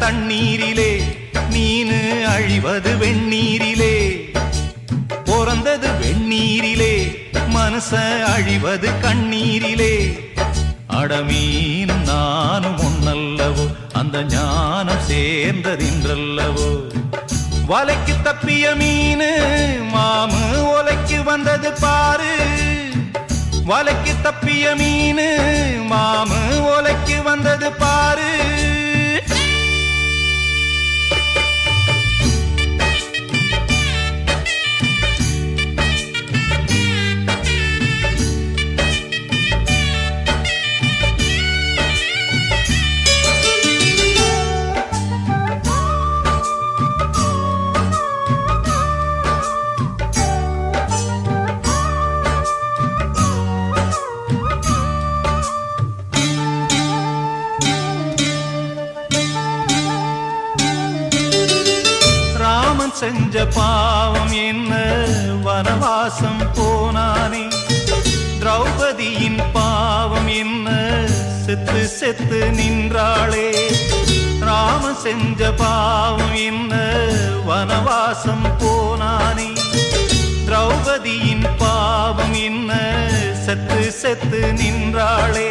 தண்ணீரிலே மீனு அழிவது வெண்ணீரிலே பிறந்தது வெண்ணீரிலே மனச அழிவது கண்ணீரிலே அடமீனும் நானும் ஒன்னல்லவோ அந்த ஞானம் சேர்ந்ததின்றல்லவோ வலைக்கு தப்பிய மீனு மாமு ஒலைக்கு வந்தது பாரு வலைக்கு தப்பிய மீனு மாமு ஒலைக்கு வந்தது பாரு செஞ்ச பாவம் என்ன வனவாசம் போனானே திரௌபதியின் பாவம் என்ன செத்து செத்து நின்றாளே ராம செஞ்ச பாவம் என்ன வனவாசம் போனானே திரௌபதியின் பாவம் என்ன செத்து செத்து நின்றாளே